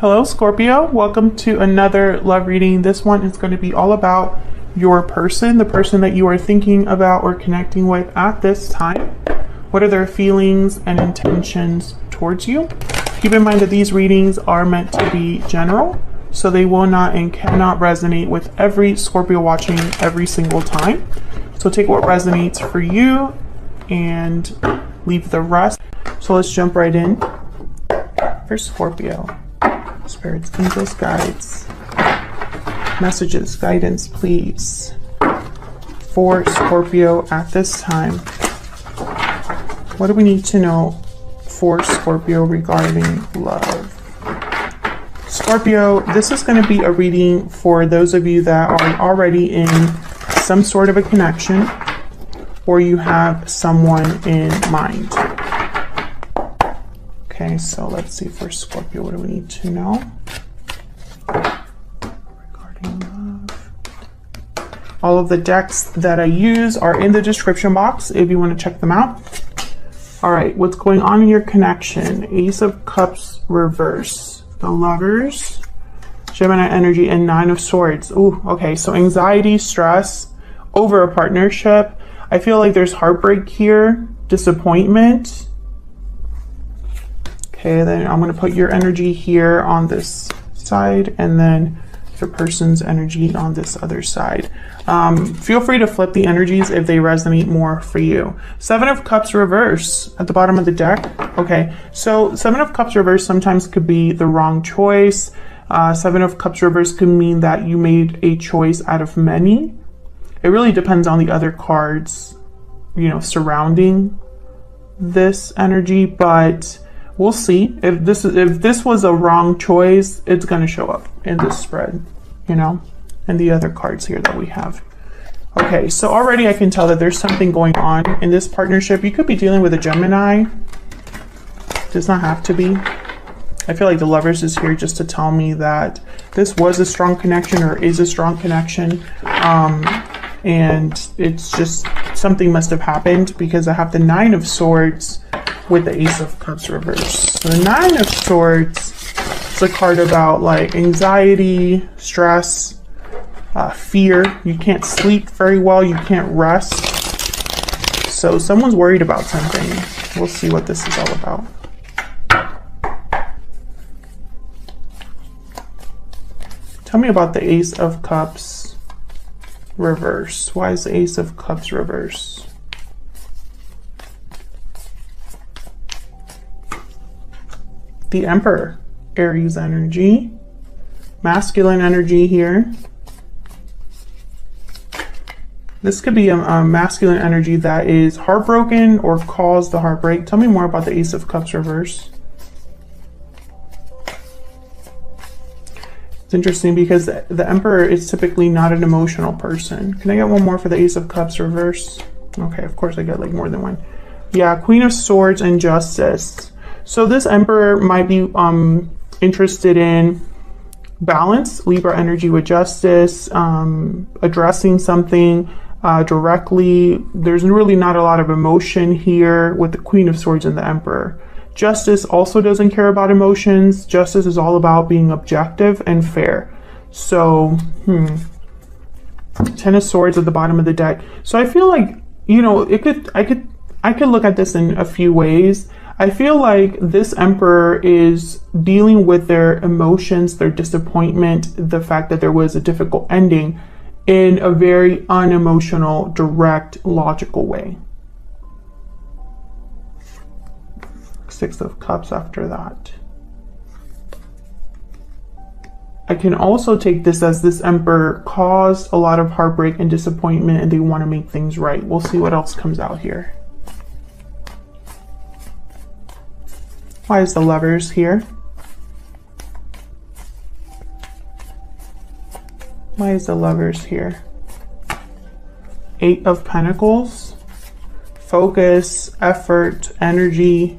Hello, Scorpio. Welcome to another love reading. This one is going to be all about your person, the person that you are thinking about or connecting with at this time. What are their feelings and intentions towards you? Keep in mind that these readings are meant to be general, so they will not and cannot resonate with every Scorpio watching every single time. So take what resonates for you and leave the rest. So let's jump right in. For Scorpio, spirits, angels, guides, messages, guidance, please, for Scorpio at this time. What do we need to know for Scorpio regarding love? Scorpio, this is going to be a reading for those of you that are already in some sort of a connection or you have someone in mind. Okay, so let's see for Scorpio, what do we need to know regarding love? All of the decks that I use are in the description box if you want to check them out. All right, what's going on in your connection? Ace of Cups reverse, the Lovers, Gemini energy, and Nine of Swords. Ooh, okay, so anxiety, stress over a partnership. I feel like there's heartbreak here, disappointment. Okay, then I'm going to put your energy here on this side and then the person's energy on this other side. Feel free to flip the energies if they resonate more for you. Seven of Cups reverse at the bottom of the deck. Okay, so Seven of Cups reverse sometimes could be the wrong choice. Seven of Cups reverse could mean that you made a choice out of many. It really depends on the other cards, you know, surrounding this energy, but we'll see. If this was a wrong choice, it's going to show up in this spread, you know, and the other cards here that we have. Okay, so already I can tell that there's something going on in this partnership. You could be dealing with a Gemini. Does not have to be. I feel like the Lovers is here just to tell me that this was a strong connection or is a strong connection. And it's just something must have happened because I have the Nine of Swords with the Ace of Cups reverse. So the Nine of Swords is a card about like anxiety, stress, fear. You can't sleep very well. You can't rest. So someone's worried about something. We'll see what this is all about. Tell me about the Ace of Cups reverse. Why is the Ace of Cups reverse? The Emperor, Aries energy, masculine energy here. This could be a masculine energy that is heartbroken or caused the heartbreak. Tell me more about the Ace of Cups reverse. It's interesting because the Emperor is typically not an emotional person. Can I get one more for the Ace of Cups reverse? Okay, of course I get like more than one. Yeah, Queen of Swords and Justice. So this Emperor might be interested in balance, Libra energy with Justice, addressing something directly. There's really not a lot of emotion here with the Queen of Swords and the Emperor. Justice also doesn't care about emotions. Justice is all about being objective and fair. So, Ten of Swords at the bottom of the deck. So I feel like, you know, I could look at this in a few ways. I feel like this Emperor is dealing with their emotions, their disappointment, the fact that there was a difficult ending in a very unemotional, direct, logical way. Six of Cups after that. I can also take this as this Emperor caused a lot of heartbreak and disappointment and they want to make things right. We'll see what else comes out here. Why is the Lovers here? Why is the Lovers here? Eight of Pentacles. Focus, effort, energy,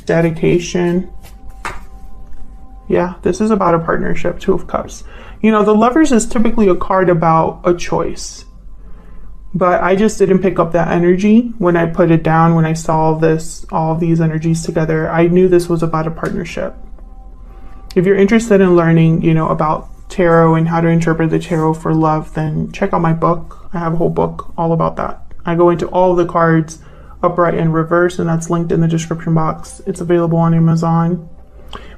dedication. Yeah, this is about a partnership. Two of Cups. You know, the Lovers is typically a card about a choice. But I just didn't pick up that energy when I put it down. When I saw this, all of these energies together, I knew this was about a partnership. If you're interested in learning, you know, about tarot and how to interpret the tarot for love, then check out my book. I have a whole book all about that. I go into all of the cards, upright and reverse, and that's linked in the description box. It's available on Amazon.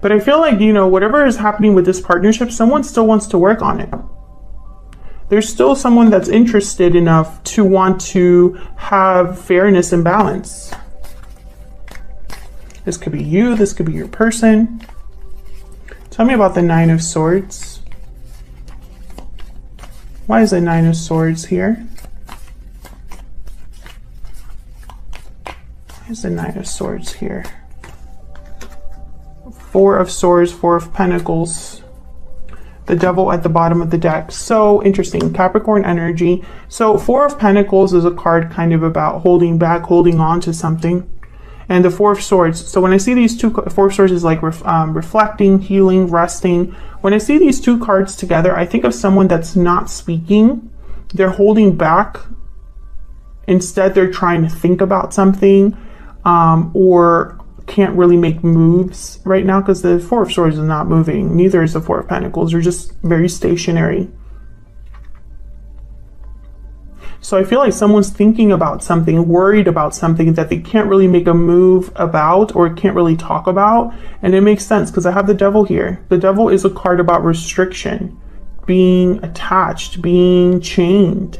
But I feel like, you know, whatever is happening with this partnership, someone still wants to work on it. There's still someone that's interested enough to want to have fairness and balance. This could be you, this could be your person. Tell me about the Nine of Swords. Why is the Nine of Swords here? Why is the Nine of Swords here? Four of Swords, Four of Pentacles. The Devil at the bottom of the deck. So interesting. Capricorn energy. So Four of Pentacles is a card kind of about holding back, holding on to something. And the Four of Swords. So when I see these two, Four of Swords is like reflecting, healing, resting. When I see these two cards together, I think of someone that's not speaking. They're holding back. Instead, they're trying to think about something, or can't really make moves right now because the Four of Swords is not moving. Neither is the Four of Pentacles. They're just very stationary. So I feel like someone's thinking about something, worried about something that they can't really make a move about or can't really talk about. And it makes sense because I have the Devil here. The Devil is a card about restriction, being attached, being chained.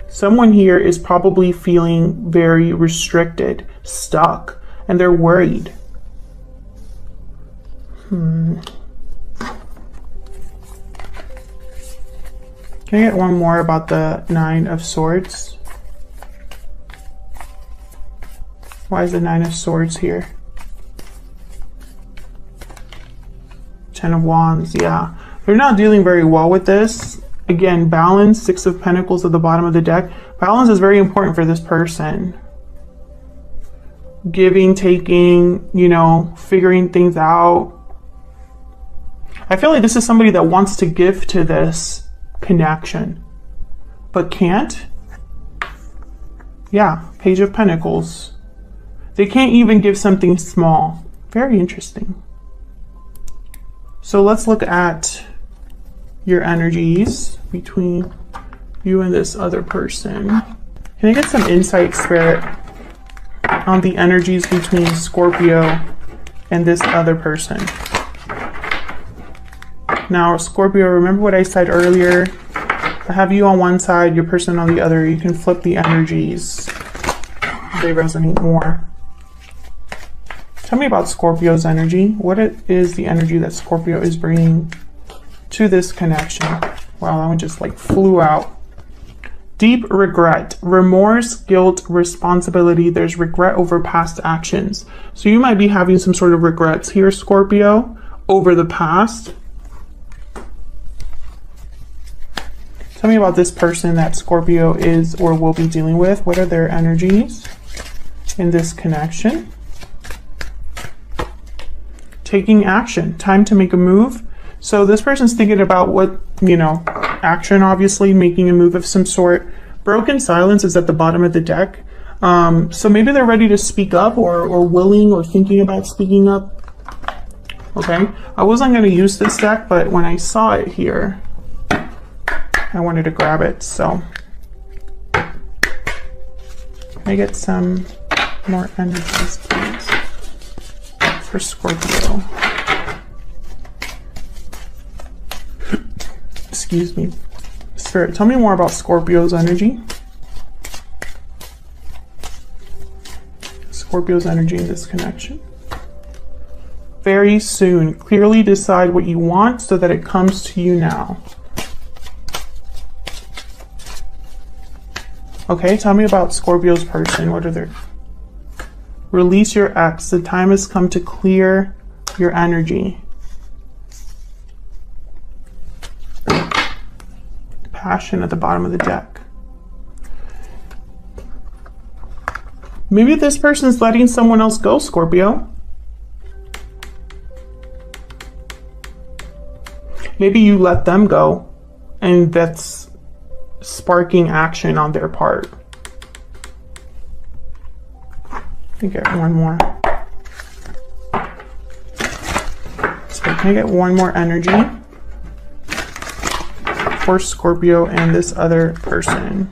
Someone here is probably feeling very restricted, stuck, and they're worried. Can I get one more about the Nine of Swords? Why is the Nine of Swords here? Ten of Wands, yeah. They're not dealing very well with this. Again, balance, Six of Pentacles at the bottom of the deck. Balance is very important for this person. Giving, taking, you know, figuring things out. I feel like this is somebody that wants to give to this connection, but can't. Yeah, Page of Pentacles. They can't even give something small. Very interesting. So let's look at your energies between you and this other person. Can I get some insight, Spirit, on the energies between Scorpio and this other person? Now, Scorpio, remember what I said earlier? I have you on one side, your person on the other. You can flip the energies. They resonate more. Tell me about Scorpio's energy. What is the energy that Scorpio is bringing to this connection? Wow, that one just like flew out. Deep regret, remorse, guilt, responsibility. There's regret over past actions. So you might be having some sort of regrets here, Scorpio, over the past. Tell me about this person that Scorpio is or will be dealing with. What are their energies in this connection? Taking action, time to make a move. So this person's thinking about what, you know, action, obviously, making a move of some sort. Broken silence is at the bottom of the deck. So maybe they're ready to speak up or willing or thinking about speaking up. Okay, I wasn't going to use this deck, but when I saw it here, I wanted to grab it. So I get some more energies, please, for Scorpio. Excuse me. Spirit, tell me more about Scorpio's energy. Scorpio's energy in this connection. Very soon. Clearly decide what you want so that it comes to you now. Okay, tell me about Scorpio's person. What are their... Release your ex. The time has come to clear your energy. Passion at the bottom of the deck. Maybe this person's letting someone else go, Scorpio. Maybe you let them go, and that's sparking action on their part. Let me get one more. So can I get one more energy for Scorpio and this other person?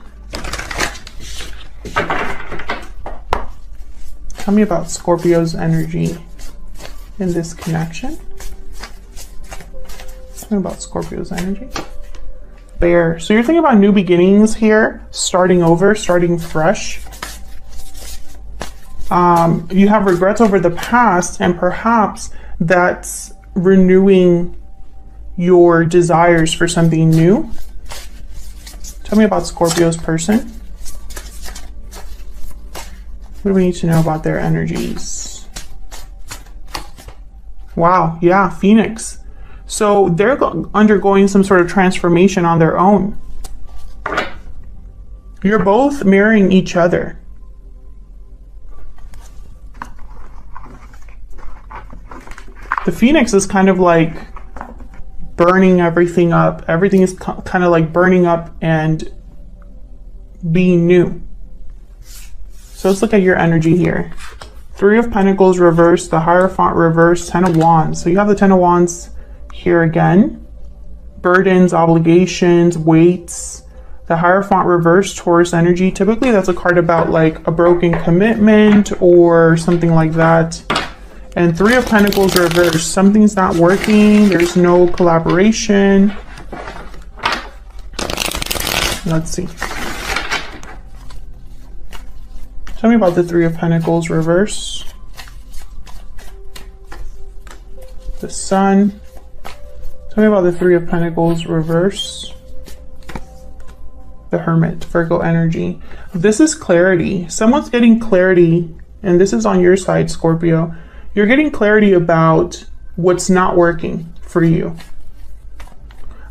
Tell me about Scorpio's energy in this connection. Tell me about Scorpio's energy. Bear. So you're thinking about new beginnings here, starting over, starting fresh. You have regrets over the past, and perhaps that's renewing your desires for something new. Tell me about Scorpio's person. What do we need to know about their energies? Wow, yeah, Phoenix. So they're undergoing some sort of transformation on their own. You're both mirroring each other. The Phoenix is kind of like burning everything up. Everything is kind of like burning up and being new. So let's look at your energy here. 3 of Pentacles reversed, the Hierophant reversed, 10 of Wands. So you have the 10 of Wands here again. Burdens, obligations, weights. The Hierophant reversed, Taurus energy. Typically that's a card about like a broken commitment or something like that. And 3 of Pentacles reversed. Something's not working. There's no collaboration. Let's see. Tell me about the 3 of Pentacles reverse. The Sun. Tell me about the 3 of Pentacles reverse. The Hermit, Virgo energy. This is clarity. Someone's getting clarity, and this is on your side, Scorpio. You're getting clarity about what's not working for you.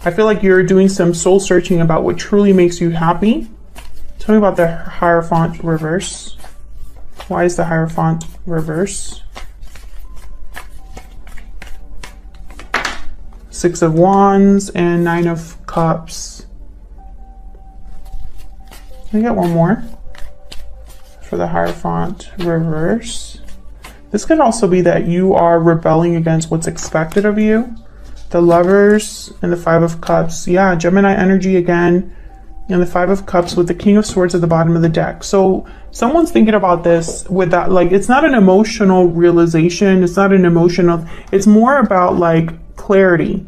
I feel like you're doing some soul searching about what truly makes you happy. Tell me about the Hierophant reverse. Why is the Hierophant reverse? 6 of Wands and 9 of Cups. Can I get one more for the Hierophant reverse? This could also be that you are rebelling against what's expected of you. The Lovers and the 5 of Cups. Yeah, Gemini energy again. And the 5 of Cups with the King of Swords at the bottom of the deck. So someone's thinking about this with that, like, it's not an emotional realization. It's not an emotional, it's more about like clarity.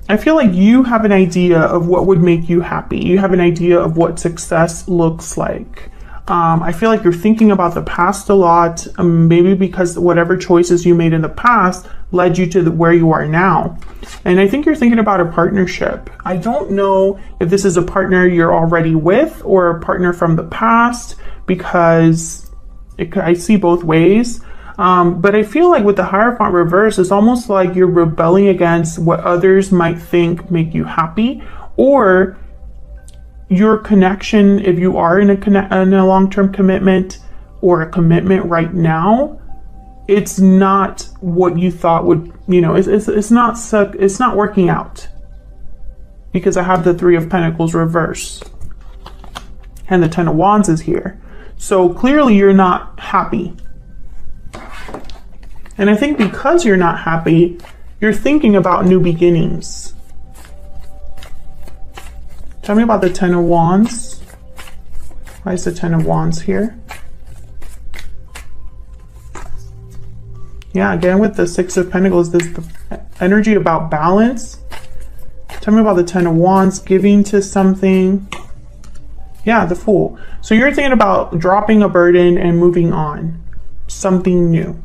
I feel like you have an idea of what would make you happy. You have an idea of what success looks like. I feel like you're thinking about the past a lot, maybe because whatever choices you made in the past led you to where you are now. And I think you're thinking about a partnership. I don't know if this is a partner you're already with or a partner from the past, because I see both ways. But I feel like with the Hierophant reverse, it's almost like you're rebelling against what others might think make you happy, or your connection, if you are in a long-term commitment or a commitment right now, it's not what you thought would, you know, it's not working out, because I have the 3 of Pentacles reverse and the 10 of Wands is here. So clearly you're not happy. And I think because you're not happy, you're thinking about new beginnings. Tell me about the 10 of Wands. Why is the 10 of Wands here? Yeah, again with the 6 of Pentacles, this is the energy about balance. Tell me about the 10 of Wands, giving to something. Yeah, the Fool. So you're thinking about dropping a burden and moving on. Something new.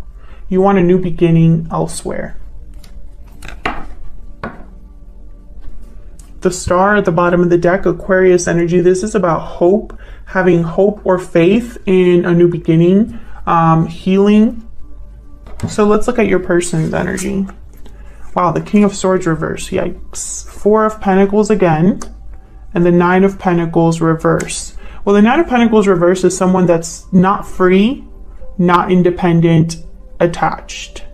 You want a new beginning elsewhere. The Star at the bottom of the deck, Aquarius energy. This is about hope, having hope or faith in a new beginning, healing. So let's look at your person's energy. Wow, the King of Swords reverse. Yikes. 4 of Pentacles again, and the 9 of Pentacles reverse. Well, the 9 of Pentacles reverse is someone that's not free, not independent, attached.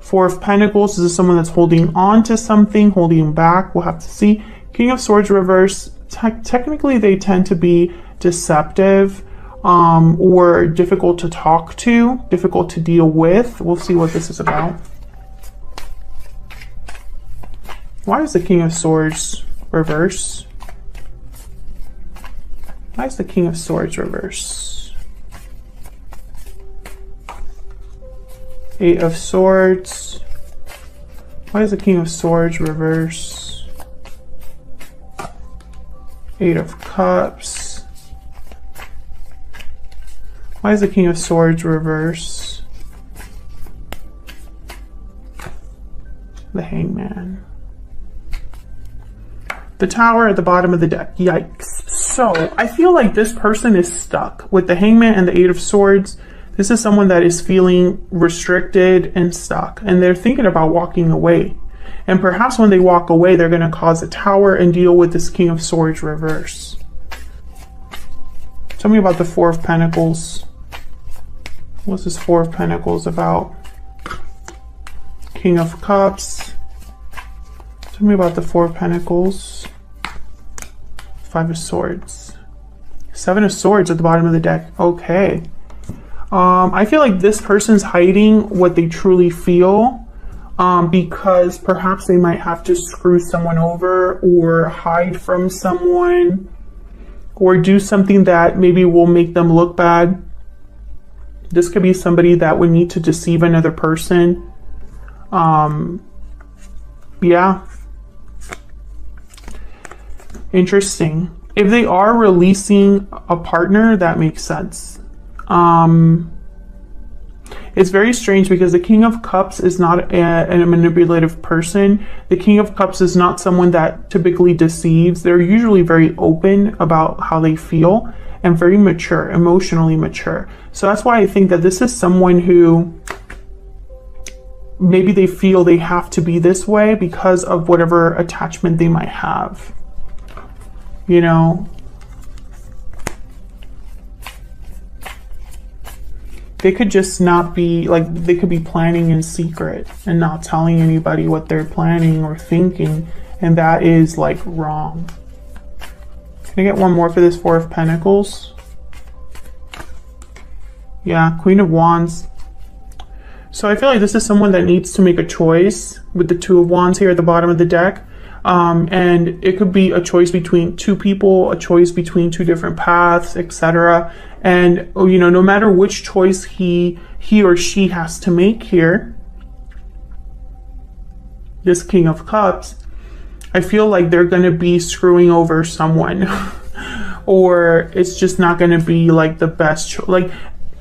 Four of Pentacles, this is someone that's holding on to something, holding back. We'll have to see. King of Swords reverse, technically they tend to be deceptive or difficult to talk to, difficult to deal with. We'll see what this is about. Why is the King of Swords reverse? Why is the King of Swords reverse? Eight of Swords. Why is the King of Swords reverse? Eight of Cups. Why is the King of Swords reverse? The Hangman. The Tower at the bottom of the deck. Yikes. So I feel like this person is stuck with the Hangman and the Eight of Swords. This is someone that is feeling restricted and stuck, and they're thinking about walking away. And perhaps when they walk away, they're going to cause a Tower and deal with this King of Swords reverse. Tell me about the Four of Pentacles. What's this Four of Pentacles about? King of Cups. Tell me about the Four of Pentacles. Five of Swords. Seven of Swords at the bottom of the deck. Okay. I feel like this person's hiding what they truly feel because perhaps they might have to screw someone over or hide from someone or do something that maybe will make them look bad. This could be somebody that would need to deceive another person. Yeah. Interesting. If they are releasing a partner, that makes sense. It's very strange because the King of Cups is not a manipulative person. The King of Cups is not someone that typically deceives. They're usually very open about how they feel and very mature, emotionally mature. So that's why I think that this is someone who maybe they feel they have to be this way because of whatever attachment they might have. You know, they could just not be, like, they could be planning in secret and not telling anybody what they're planning or thinking, and that is, like, wrong. Can I get one more for this Four of Pentacles? Yeah, Queen of Wands. So I feel like this is someone that needs to make a choice with the Two of Wands here at the bottom of the deck. And it could be a choice between two people, a choice between two different paths, etc. And, you know, no matter which choice he or she has to make here, this King of Cups, I feel like they're going to be screwing over someone or it's just not going to be like the best. Like,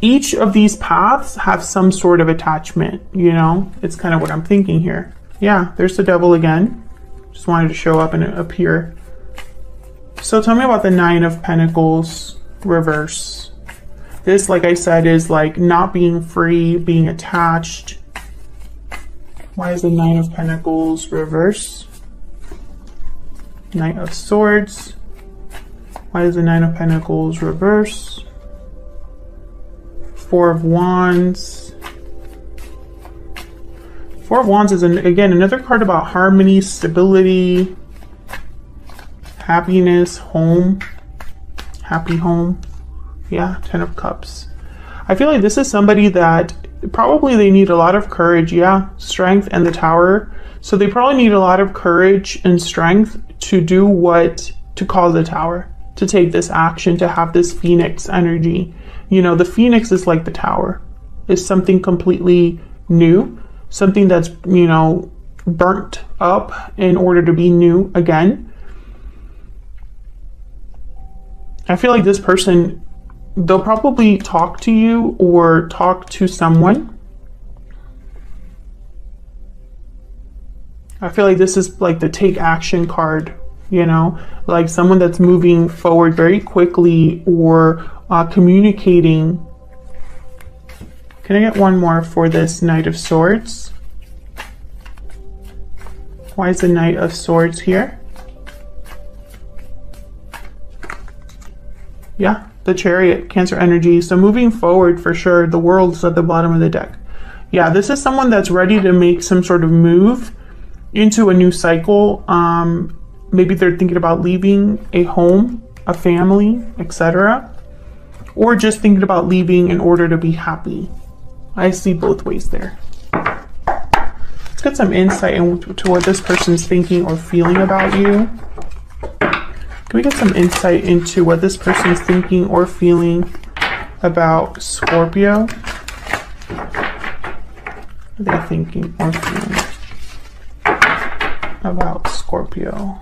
each of these paths have some sort of attachment, you know, it's kind of what I'm thinking here. Yeah, there's the Devil again. Just wanted to show up and appear. So tell me about the Nine of Pentacles reverse. This, like I said, is like not being free, being attached. Why is the Nine of Pentacles reverse? Knight of Swords. Why is the Nine of Pentacles reverse? Four of Wands. Four of Wands is, again, another card about harmony, stability, happiness, home, happy home. Yeah, Ten of Cups. I feel like this is somebody that probably they need a lot of courage. Yeah, strength and the Tower. So they probably need a lot of courage and strength to do what, to call the Tower, to take this action, to have this Phoenix energy. You know, the Phoenix is like the Tower. It's something completely new. Something that's, you know, burnt up in order to be new again. I feel like this person, they'll probably talk to you or talk to someone. I feel like this is like the take action card, you know, like someone that's moving forward very quickly or communicating. Can I get one more for this Knight of Swords? Why is the Knight of Swords here? Yeah, the Chariot, Cancer energy. So moving forward for sure, the World's at the bottom of the deck. Yeah, this is someone that's ready to make some sort of move into a new cycle. Maybe they're thinking about leaving a home, a family, etc. Or just thinking about leaving in order to be happy. I see both ways there. Let's get some insight into what this person's thinking or feeling about you. Can we get some insight into what this person's thinking or feeling about Scorpio? What are they thinking or feeling about Scorpio?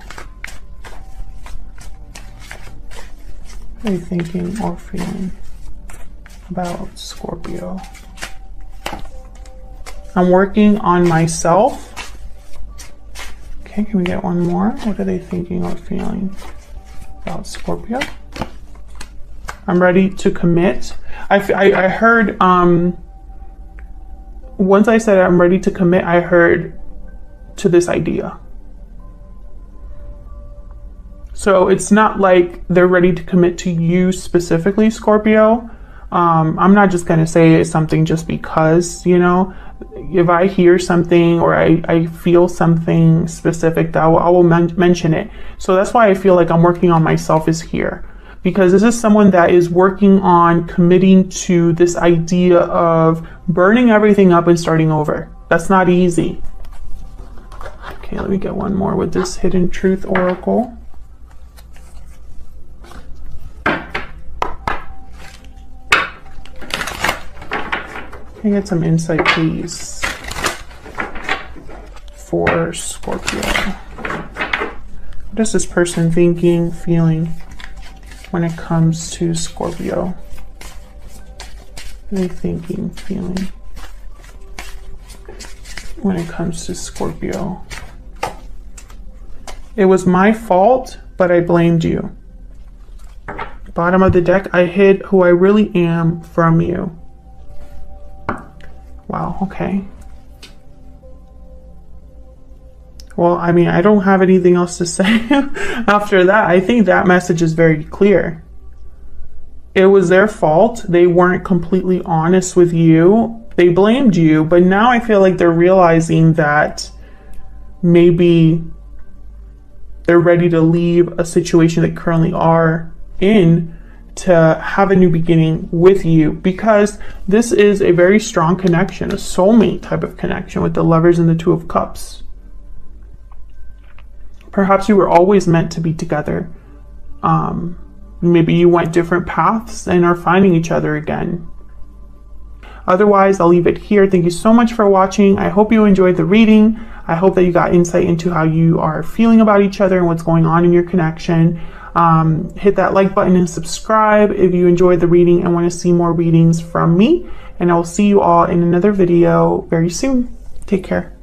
What are they thinking or feeling about Scorpio? I'm working on myself. Okay, can we get one more? What are they thinking or feeling about Scorpio? I'm ready to commit. I heard, once I said I'm ready to commit, I heard to this idea. So it's not like they're ready to commit to you specifically, Scorpio. I'm not just going to say something just because, you know, if I hear something or I feel something specific, that I will mention it. So that's why I feel like I'm working on myself is here, because this is someone that is working on committing to this idea of burning everything up and starting over. That's not easy. Okay, let me get one more with this Hidden Truth Oracle. Can I get some insight, please, for Scorpio? What is this person thinking, feeling when it comes to Scorpio? What are they thinking, feeling when it comes to Scorpio? It was my fault, but I blamed you. Bottom of the deck, I hid who I really am from you. Wow, okay. Well, I mean, I don't have anything else to say after that. I think that message is very clear. It was their fault. They weren't completely honest with you. They blamed you, but now I feel like they're realizing that maybe they're ready to leave a situation they currently are in to have a new beginning with you, because this is a very strong connection, a soulmate type of connection with the Lovers and the Two of Cups. Perhaps you were always meant to be together. Maybe you went different paths and are finding each other again. Otherwise, I'll leave it here. Thank you so much for watching. I hope you enjoyed the reading. I hope that you got insight into how you are feeling about each other and what's going on in your connection. Hit that like button and subscribe if you enjoyed the reading and want to see more readings from me. And I will see you all in another video very soon. Take care.